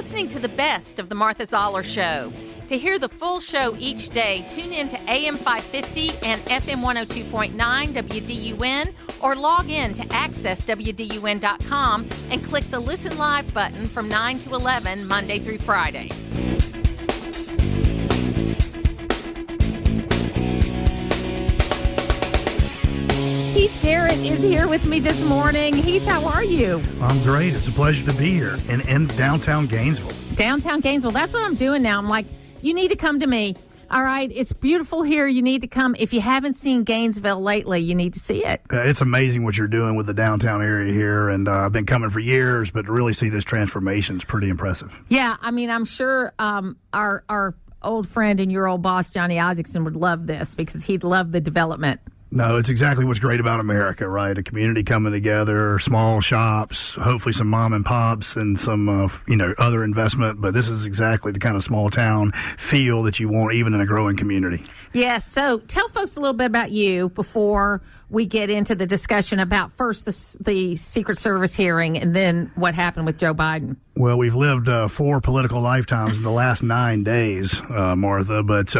listening to the best of the Martha Zoller Show. To hear the full show each day, tune in to AM 550 and FM 102.9 WDUN or log in to accesswdun.com and click the Listen Live button from 9 to 11 Monday through Friday. Heath Garrett is here with me this morning. Heath, how are you? I'm great. It's a pleasure to be here in downtown Gainesville. Downtown Gainesville. That's what I'm doing now. I'm like, you need to come to me. All right, it's beautiful here. You need to come. If you haven't seen Gainesville lately, you need to see it. It's amazing what you're doing with the downtown area here, and I've been coming for years, but to really see this transformation is pretty impressive. Yeah, I mean, I'm sure our old friend and your old boss, Johnny Isakson, would love this because he'd love the development. No, it's exactly what's great about America, right? A community coming together, small shops, hopefully some mom and pops and some, other investment. But this is exactly the kind of small town feel that you want even in a growing community. Yes. So tell folks a little bit about you before we get into the discussion about first the Secret Service hearing and then what happened with Joe Biden. Well, we've lived 4 political lifetimes in the last 9 days, Martha, but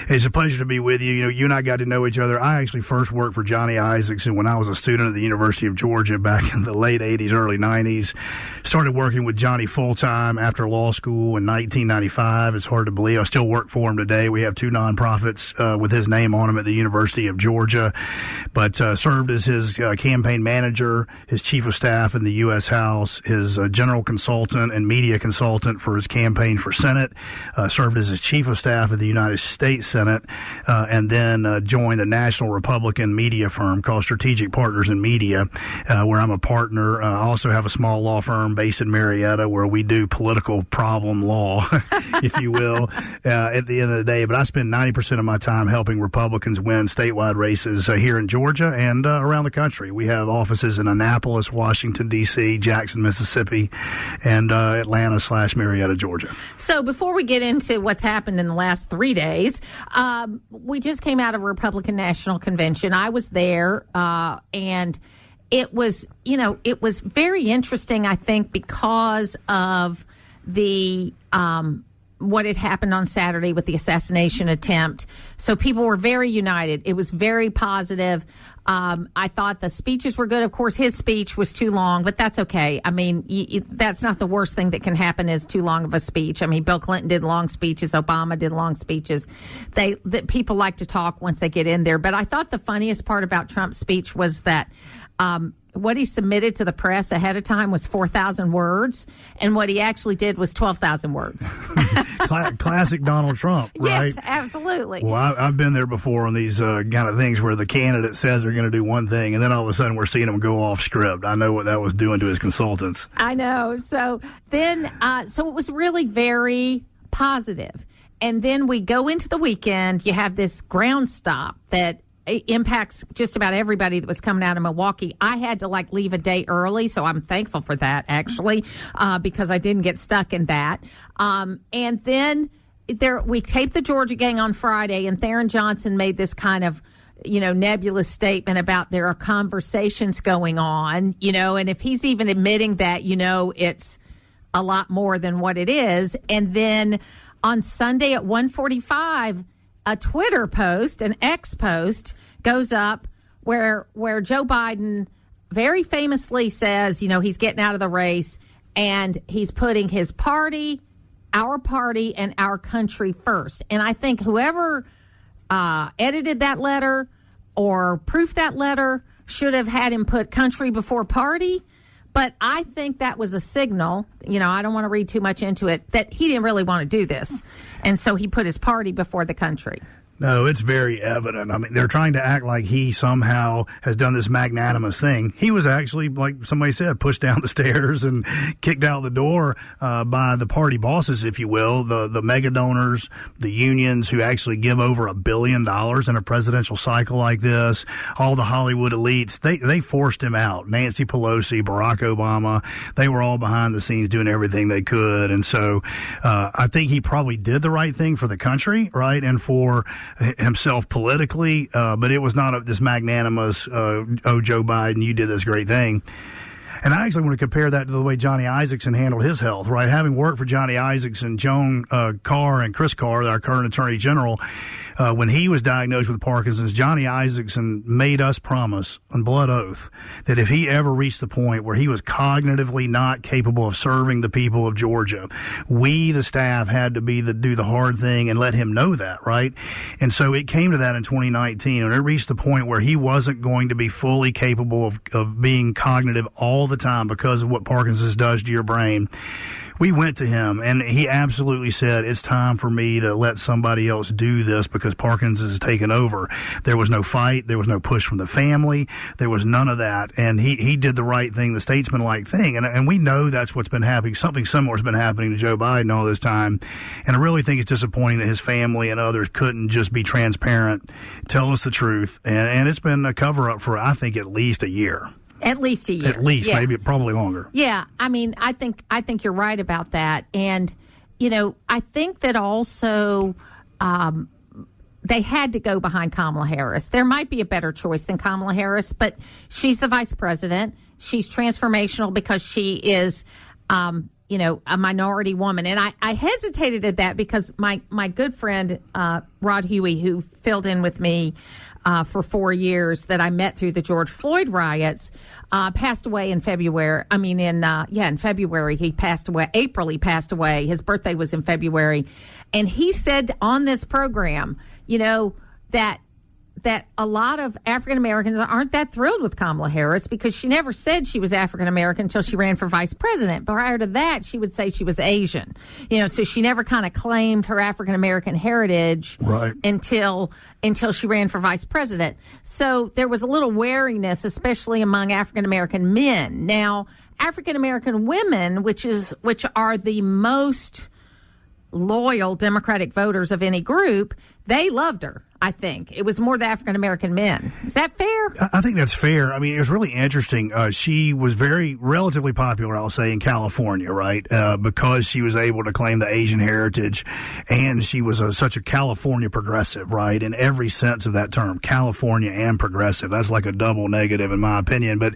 it's a pleasure to be with you. You know, you and I got to know each other. I actually first worked for Johnny Isakson when I was a student at the University of Georgia back in the late 80s, early 90s. Started working with Johnny full-time after law school in 1995. It's hard to believe. I still work for him today. We have 2 nonprofits with his name on them at the University of Georgia, but served as his campaign manager, his chief of staff in the U.S. House, his general consultant and media consultant for his campaign for Senate, served as his chief of staff at the United States Senate, and then joined the national Republican media firm called Strategic Partners in Media, where I'm a partner. I also have a small law firm based in Marietta where we do political problem law, if you will, at the end of the day. But I spend 90% of my time helping Republicans win statewide races here in Georgia and around the country. We have offices in Annapolis, Washington, D.C., Jackson, Mississippi, and Atlanta/Marietta, Georgia. So before we get into what's happened in the last 3 days, we just came out of a Republican National Convention. I was there, and it was very interesting, I think, because of the what had happened on Saturday with the assassination attempt. So people were very united. It was very positive. I thought the speeches were good. Of course, his speech was too long, but that's okay. I mean, that's not the worst thing that can happen is too long of a speech. I mean, Bill Clinton did long speeches. Obama did long speeches. That people like to talk once they get in there. But I thought the funniest part about Trump's speech was that what he submitted to the press ahead of time was 4,000 words, and what he actually did was 12,000 words. Classic Donald Trump, right? Yes, absolutely. Well, I've been there before on these kind of things where the candidate says they're going to do one thing, and then all of a sudden we're seeing him go off script. I know what that was doing to his consultants. I know. So then, so it was really very positive. And then we go into the weekend. You have this ground stop that impacts just about everybody that was coming out of Milwaukee. I had to leave a day early, so I'm thankful for that actually, because I didn't get stuck in that. And then we taped the Georgia gang on Friday, and Theron Johnson made this kind of nebulous statement about there are conversations going on, and if he's even admitting that, it's a lot more than what it is. And then on Sunday at 1:45, a Twitter post, an X post, goes up where Joe Biden very famously says, he's getting out of the race and he's putting his party, our party, and our country first. And I think whoever edited that letter or proofed that letter should have had him put country before party. But I think that was a signal, I don't want to read too much into it, that he didn't really want to do this. And so he put his party before the country. No, it's very evident. I mean, they're trying to act like he somehow has done this magnanimous thing. He was actually, like somebody said, pushed down the stairs and kicked out the door by the party bosses, if you will, the mega donors, the unions who actually give over $1 billion in a presidential cycle like this, all the Hollywood elites. They forced him out. Nancy Pelosi, Barack Obama, they were all behind the scenes doing everything they could. And so I think he probably did the right thing for the country, right, and for himself politically, but it was not this magnanimous, Joe Biden, you did this great thing. And I actually want to compare that to the way Johnny Isakson handled his health, right? Having worked for Johnny Isakson, Joan Carr, and Chris Carr, our current Attorney General, when he was diagnosed with Parkinson's, Johnny Isakson made us promise on blood oath that if he ever reached the point where he was cognitively not capable of serving the people of Georgia, we, the staff, had to do the hard thing and let him know that, right? And so it came to that in 2019, and it reached the point where he wasn't going to be fully capable of being cognitive all the time because of what Parkinson's does to your brain. We went to him, and he absolutely said, it's time for me to let somebody else do this because Parkinson's has taken over. There was no fight. There was no push from the family. There was none of that. And he did the right thing, the statesman-like thing. And we know that's what's been happening. Something similar has been happening to Joe Biden all this time. And I really think it's disappointing that his family and others couldn't just be transparent, tell us the truth. And it's been a cover-up for, I think, at least a year. At least a year. At least, maybe probably longer. Yeah, I mean, I think you're right about that, and I think that also they had to go behind Kamala Harris. There might be a better choice than Kamala Harris, but she's the vice president. She's transformational because she is, a minority woman, and I hesitated at that because my good friend Rod Huey, who filled in with me for 4 years that I met through the George Floyd riots, passed away in February. In February he passed away. April he passed away. His birthday was in February. And he said on this program, that a lot of African Americans aren't that thrilled with Kamala Harris because she never said she was African American until she ran for vice president. Prior to that, she would say she was Asian. So she never kind of claimed her African American heritage until she ran for vice president. So there was a little wariness, especially among African American men. Now, African American women, which are the most loyal Democratic voters of any group, they loved her. I think it was more the African-American men. Is that fair? I think that's fair. I mean, it was really interesting. She was relatively popular, I'll say, in California, right? Because she was able to claim the Asian heritage, and she was such a California progressive, right? In every sense of that term, California and progressive. That's like a double negative in my opinion. But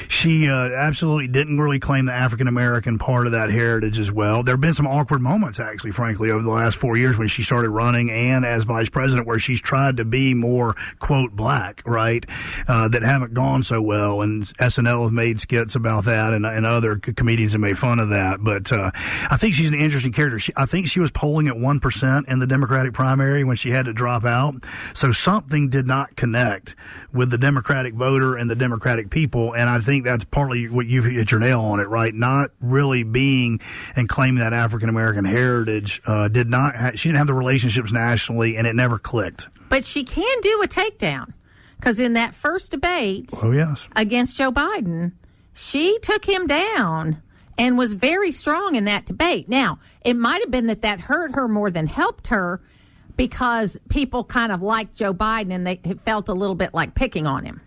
she absolutely didn't really claim the African-American part of that heritage as well. There have been some awkward moments, actually, frankly, over the last 4 years when she started running and as vice president, where she's tried to be more, quote, black, right, that haven't gone so well. And SNL has made skits about that, and other comedians have made fun of that. But I think she's an interesting character. I think she was polling at 1% in the Democratic primary when she had to drop out. So something did not connect with the Democratic voter and the Democratic people. And I think that's partly what you've hit your nail on it, right? Not really being and claiming that African-American heritage she didn't have the relationships nationally, and it never clicked. But she can do a takedown, because in that first debate against Joe Biden, she took him down and was very strong in that debate. Now, it might have been that hurt her more than helped her, because people kind of liked Joe Biden and they felt a little bit like picking on him.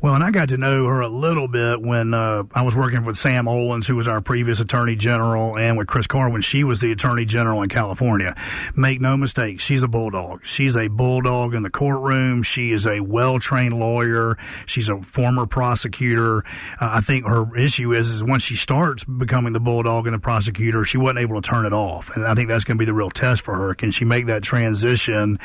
Well, and I got to know her a little bit when I was working with Sam Olens, who was our previous Attorney General, and with Chris Carr when she was the Attorney General in California. Make no mistake, she's a bulldog. She's a bulldog in the courtroom. She is a well-trained lawyer. She's a former prosecutor. I think her issue is once she starts becoming the bulldog and the prosecutor, she wasn't able to turn it off. And I think that's going to be the real test for her. Can she make that transition?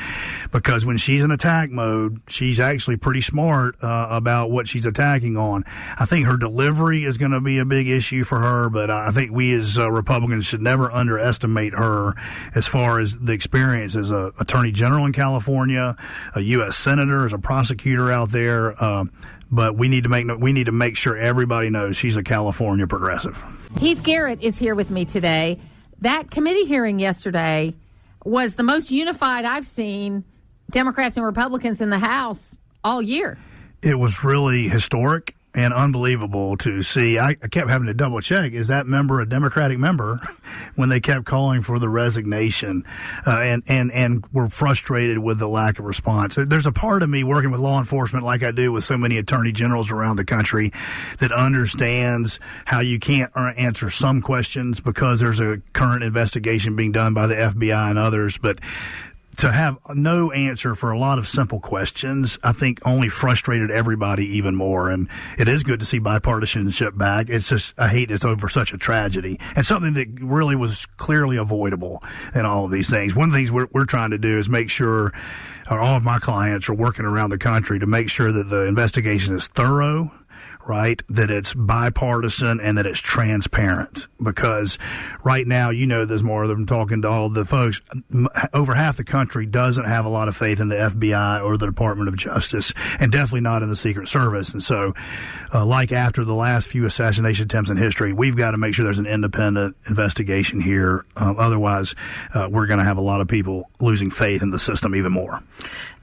Because when she's in attack mode, she's actually pretty smart about what she's attacking on. I think her delivery is going to be a big issue for her, but I think we as Republicans should never underestimate her as far as the experience as an Attorney General in California, a U.S. Senator, as a prosecutor out there. But we need to make sure everybody knows she's a California progressive. Heath Garrett is here with me today. That committee hearing yesterday was the most unified I've seen Democrats and Republicans in the House all year. It was really historic and unbelievable to see. I kept having to double check. Is that member a Democratic member when they kept calling for the resignation and were frustrated with the lack of response? There's a part of me working with law enforcement like I do with so many attorney generals around the country that understands how you can't answer some questions because there's a current investigation being done by the FBI and others. But to have no answer for a lot of simple questions, I think only frustrated everybody even more. And it is good to see bipartisanship back. It's just, I hate it's over such a tragedy and something that really was clearly avoidable in all of these things. One of the things we're trying to do is make sure, or all of my clients are working around the country to make sure that the investigation is thorough, right, that it's bipartisan and that it's transparent. Because right now, you know, there's more of them talking to all the folks. Over half the country doesn't have a lot of faith in the FBI or the Department of Justice, and definitely not in the Secret Service. And so, like after the last few assassination attempts in history, we've got to make sure there's an independent investigation here. Otherwise, we're going to have a lot of people losing faith in the system even more.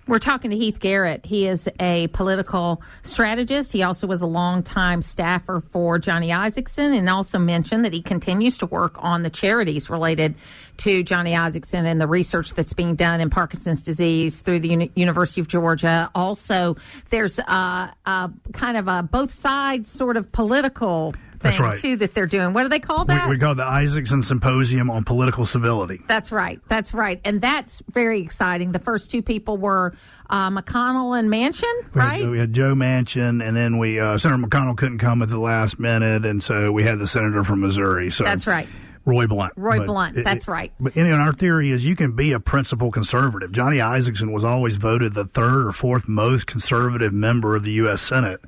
We're talking to Heath Garrett. He is a political strategist. He also was a longtime staffer for Johnny Isakson, and also mentioned that he continues to work on the charities related to Johnny Isakson and the research that's being done in Parkinson's disease through the University of Georgia. Also, there's kind of a both sides sort of political thing, that's right, too, that they're doing. What do they call that? We call it the Isakson Symposium on Political Civility. That's right. That's right. And that's very exciting. The first two people were McConnell and Manchin, right? We had Joe Manchin, and then Senator McConnell couldn't come at the last minute, and so we had the senator from Missouri. So that's right. Roy Blunt. That's right. But our theory is you can be a principal conservative. Johnny Isakson was always voted the third or fourth most conservative member of the U.S. Senate,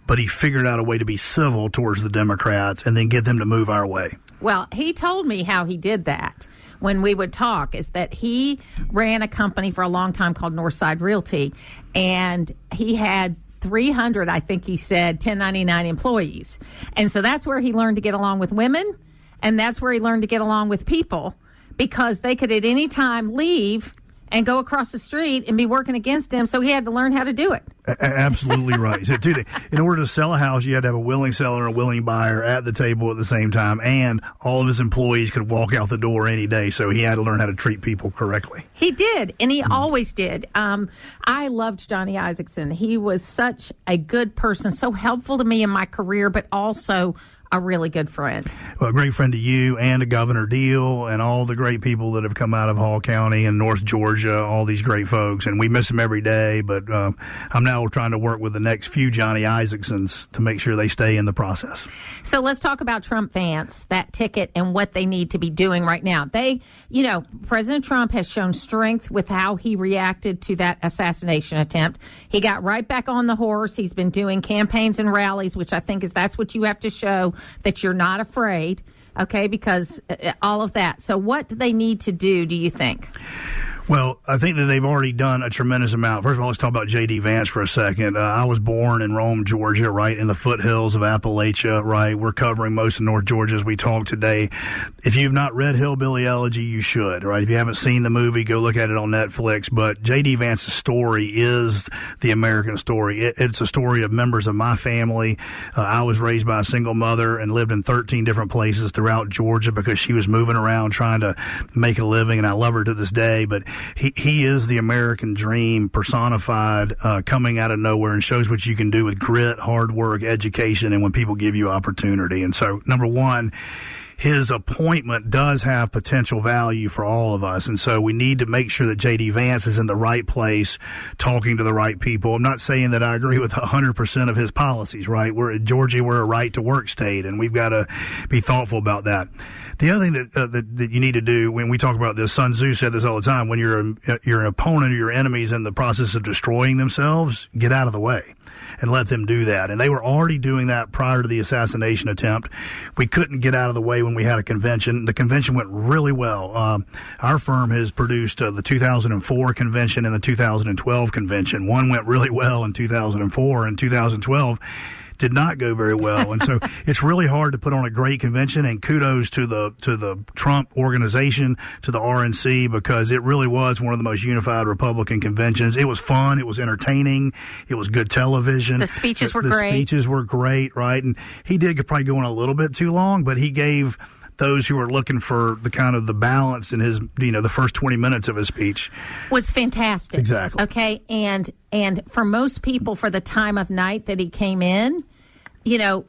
but he figured out a way to be civil towards the Democrats and then get them to move our way. Well, he told me how he did that when we would talk, is that he ran a company for a long time called Northside Realty, and he had 300, I think he said, 1099 employees. And so that's where he learned to get along with women, and that's where he learned to get along with people, because they could at any time leave and go across the street and be working against him, so he had to learn how to do it. Absolutely right. So, in order to sell a house, you had to have a willing seller and a willing buyer at the table at the same time, and all of his employees could walk out the door any day, so he had to learn how to treat people correctly. He did, and he always did. I loved Johnny Isakson. He was such a good person, so helpful to me in my career, but also a really good friend. Well, a great friend to you and to Governor Deal and all the great people that have come out of Hall County and North Georgia, all these great folks. And we miss them every day, but I'm now trying to work with the next few Johnny Isaksons to make sure they stay in the process. So let's talk about Trump Vance, that ticket, and what they need to be doing right now. President Trump has shown strength with how he reacted to that assassination attempt. He got right back on the horse. He's been doing campaigns and rallies, which I think that's what you have to show, that you're not afraid, okay, because all of that. So what do they need to do you think? Well, I think that they've already done a tremendous amount. First of all, let's talk about J.D. Vance for a second. I was born in Rome, Georgia, right, in the foothills of Appalachia, right? We're covering most of North Georgia as we talk today. If you've not read Hillbilly Elegy, you should, right? If you haven't seen the movie, go look at it on Netflix. But J.D. Vance's story is the American story. It's a story of members of my family. I was raised by a single mother and lived in 13 different places throughout Georgia because she was moving around trying to make a living, and I love her to this day. But he is the American dream personified, coming out of nowhere, and shows what you can do with grit, hard work, education, and when people give you opportunity. And so, number one, his appointment does have potential value for all of us. And so we need to make sure that J.D. Vance is in the right place, talking to the right people. I'm not saying that I agree with 100% of his policies, right? In Georgia, we're a right-to-work state, and we've got to be thoughtful about that. The other thing that you need to do when we talk about this, Sun Tzu said this all the time, when you're an opponent or your enemy's in the process of destroying themselves, get out of the way and let them do that. And they were already doing that prior to the assassination attempt. We couldn't get out of the way when we had a convention. The convention went really well. Our firm has produced the 2004 convention and the 2012 convention. One went really well in 2004, and 2012 did not go very well. And so it's really hard to put on a great convention, and kudos to the Trump organization, to the RNC, because it really was one of the most unified Republican conventions. It was fun. It was entertaining. It was good television. The speeches were great. The speeches were great, right? And he did probably go on a little bit too long, but he gave those who were looking for the kind of the balance in his, the first 20 minutes of his speech was fantastic. Exactly. Okay. And for most people, for the time of night that he came in,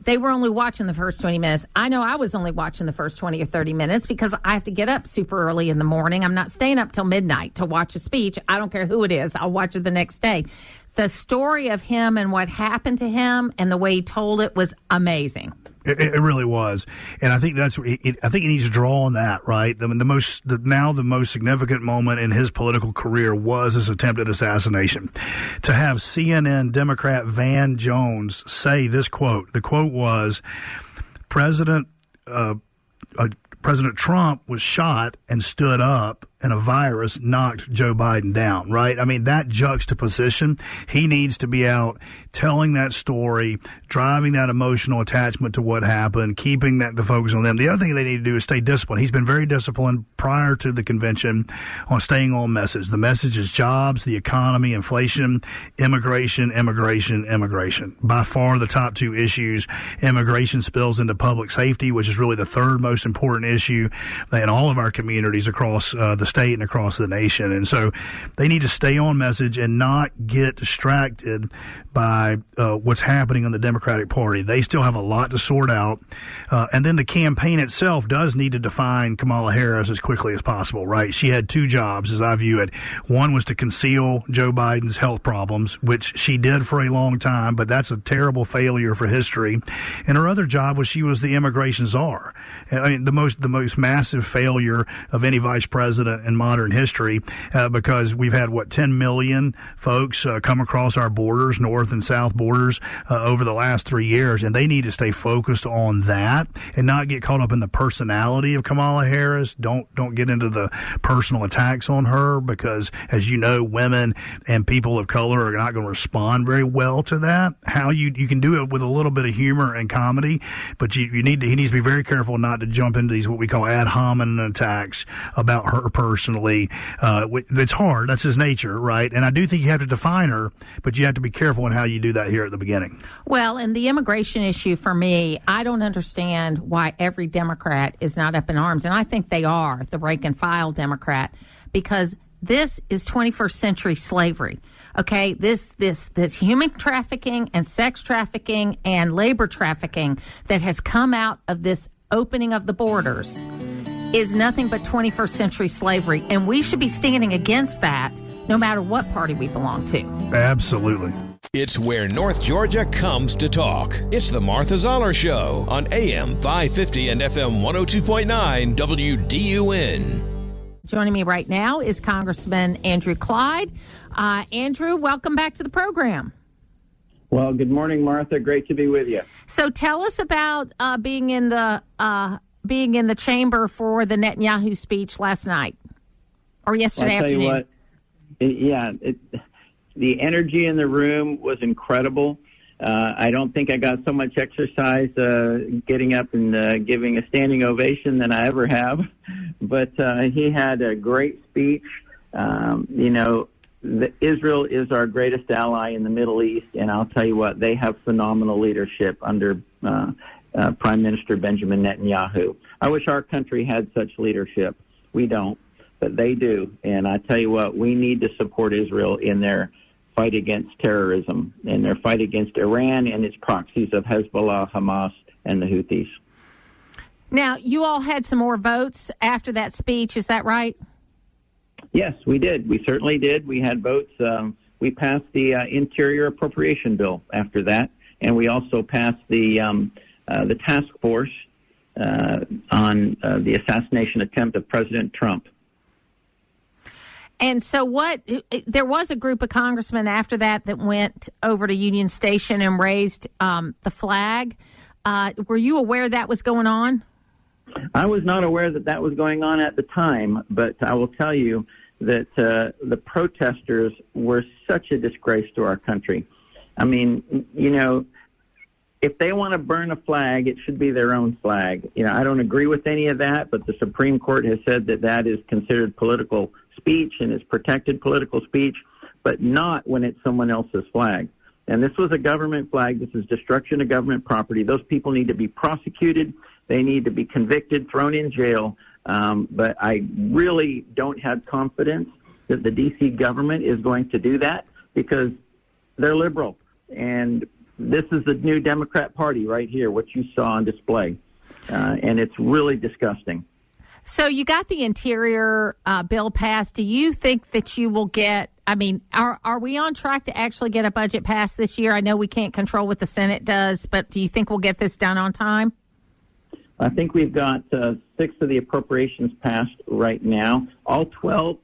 they were only watching the first 20 minutes. I know I was only watching the first 20 or 30 minutes because I have to get up super early in the morning. I'm not staying up till midnight to watch a speech. I don't care who it is. I'll watch it the next day. The story of him and what happened to him and the way he told it was amazing. It really was, and I think I think he needs to draw on that, right? I mean, the most significant moment in his political career was his attempted assassination. To have CNN Democrat Van Jones say this quote, the quote was, President Trump was shot and stood up, and a virus knocked Joe Biden down, right? I mean, that juxtaposition, he needs to be out telling that story, driving that emotional attachment to what happened, keeping the focus on them. The other thing they need to do is stay disciplined. He's been very disciplined prior to the convention on staying on message. The message is jobs, the economy, inflation, immigration. By far the top two issues. Immigration spills into public safety, which is really the third most important issue in all of our communities across the state and across the nation. And so they need to stay on message and not get distracted by what's happening in the Democratic Party. They still have a lot to sort out. And then the campaign itself does need to define Kamala Harris as quickly as possible, right? She had two jobs, as I view it. One was to conceal Joe Biden's health problems, which she did for a long time, but that's a terrible failure for history. And her other job was she was the immigration czar. I mean, the most massive failure of any vice president in modern history, because we've had, 10 million folks come across our borders, north and south borders, over the last 3 years, and they need to stay focused on that and not get caught up in the personality of Kamala Harris. Don't get into the personal attacks on her, because, as you know, women and people of color are not going to respond very well to that. How you can do it with a little bit of humor and comedy, but he needs to be very careful not to jump into these what we call ad hominem attacks about her personally. It's hard. That's his nature, right? And I do think you have to define her, but you have to be careful in how you do that here at the beginning. Well, and the immigration issue for me, I don't understand why every Democrat is not up in arms. And I think they are, the rank and file Democrat, because this is 21st century slavery. Okay, this human trafficking and sex trafficking and labor trafficking that has come out of this opening of the borders is nothing but 21st century slavery. And we should be standing against that no matter what party we belong to. Absolutely. It's where North Georgia comes to talk. It's the Martha Zoller Show on AM 550 and FM 102.9 WDUN. Joining me right now is Congressman Andrew Clyde. Andrew, welcome back to the program. Well, good morning, Martha. Great to be with you. So tell us about being in the chamber for the Netanyahu speech last night or yesterday afternoon. I'll tell you what, the energy in the room was incredible. I don't think I got so much exercise getting up and giving a standing ovation than I ever have. But he had a great speech. Israel is our greatest ally in the Middle East, and I'll tell you what, they have phenomenal leadership under Prime Minister Benjamin Netanyahu. I wish our country had such leadership. We don't, but they do. And I tell you what, we need to support Israel in their fight against terrorism and their fight against Iran and its proxies of Hezbollah, Hamas, and the Houthis. Now, you all had some more votes after that speech, is that right? Yes, we did. We certainly did. We had votes. We passed the Interior Appropriation Bill after that, and we also passed the task force on the assassination attempt of President Trump. And so there was a group of congressmen after that went over to Union Station and raised the flag. Were you aware that was going on? I was not aware that was going on at the time, but I will tell you that the protesters were such a disgrace to our country. I mean, if they want to burn a flag, it should be their own flag. I don't agree with any of that, but the Supreme Court has said that is considered political speech and is protected political speech, but not when it's someone else's flag. And this was a government flag. This is destruction of government property. Those people need to be prosecuted. They need to be convicted, thrown in jail. But I really don't have confidence that the D.C. government is going to do that because they're liberal. And this is the new Democrat Party right here, what you saw on display. And it's really disgusting. So you got the Interior bill passed. Do you think that you will get, are we on track to actually get a budget passed this year? I know we can't control what the Senate does, but do you think we'll get this done on time? I think we've got 6 of the appropriations passed right now. All 12,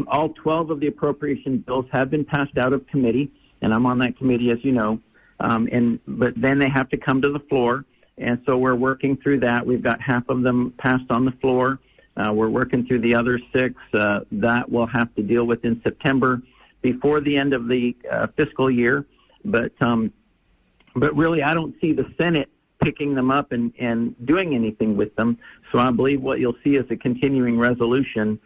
all 12 of the appropriation bills have been passed out of committee, and I'm on that committee, as you know. But then they have to come to the floor. And so we're working through that. We've got half of them passed on the floor. We're working through the other 6 that we'll have to deal with in September before the end of the fiscal year. But really, I don't see the Senate picking them up and doing anything with them. So I believe what you'll see is a continuing resolution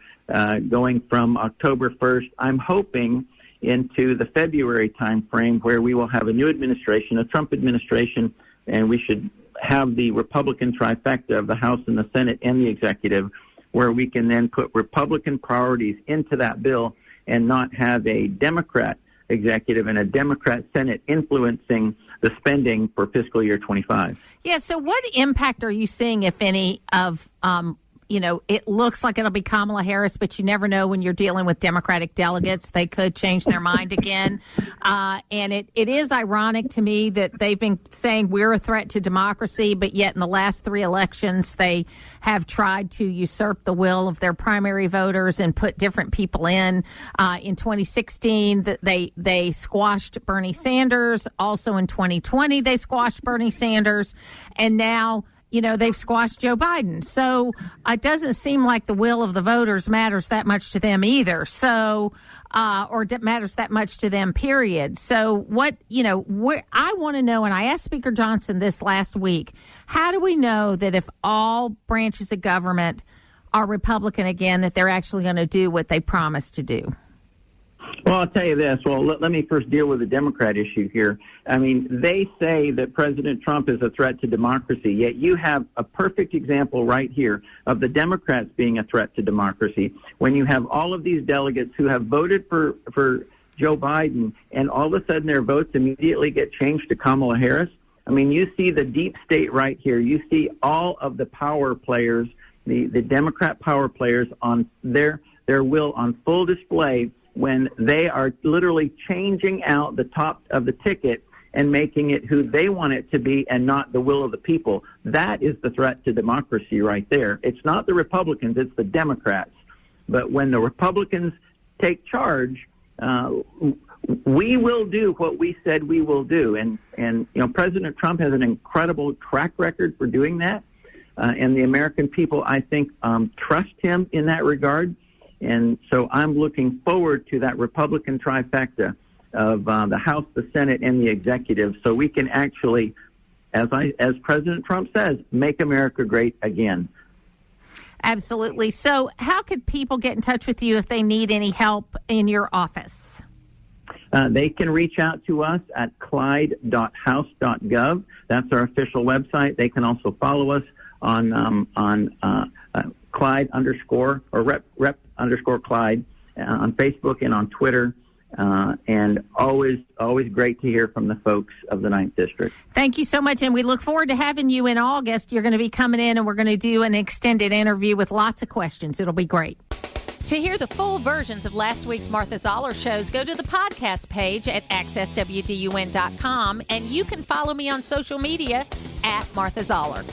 going from October 1st. I'm hoping into the February timeframe where we will have a new administration, a Trump administration, and we should have the Republican trifecta of the House and the Senate and the executive, where we can then put Republican priorities into that bill and not have a Democrat executive and a Democrat Senate influencing the spending for fiscal year 25. Yeah, so what impact are you seeing, if any, of it looks like it'll be Kamala Harris, but you never know when you're dealing with Democratic delegates. They could change their mind again. And it is ironic to me that they've been saying we're a threat to democracy, but yet in the last 3 elections, they have tried to usurp the will of their primary voters and put different people in. In 2016, they squashed Bernie Sanders. Also in 2020, they squashed Bernie Sanders. And now they've squashed Joe Biden. So it doesn't seem like the will of the voters matters that much to them either. So, matters that much to them, period. So I want to know, and I asked Speaker Johnson this last week, how do we know that if all branches of government are Republican again, that they're actually going to do what they promised to do? Well, I'll tell you this. Well, let me first deal with the Democrat issue here. They say that President Trump is a threat to democracy, yet you have a perfect example right here of the Democrats being a threat to democracy when you have all of these delegates who have voted for Joe Biden, and all of a sudden their votes immediately get changed to Kamala Harris. You see the deep state right here. You see all of the power players, the Democrat power players on their will on full display when they are literally changing out the top of the ticket and making it who they want it to be and not the will of the people. That is the threat to democracy right there. It's not the Republicans, it's the Democrats. But when the Republicans take charge, we will do what we said we will do. And President Trump has an incredible track record for doing that. And the American people, I think, trust him in that regard. And so I'm looking forward to that Republican trifecta of the House, the Senate, and the executive, so we can actually, as President Trump says, make America great again. Absolutely. So how could people get in touch with you if they need any help in your office? They can reach out to us at clyde.house.gov. That's our official website. They can also follow us on Clyde _ or rep _ Clyde on Facebook and on Twitter. And always great to hear from the folks of the 9th District. Thank you so much, and we look forward to having you in August. You're going to be coming in, and we're going to do an extended interview with lots of questions. It'll be great. To hear the full versions of last week's Martha Zoller shows, go to the podcast page at accesswdun.com, and you can follow me on social media at Martha Zoller.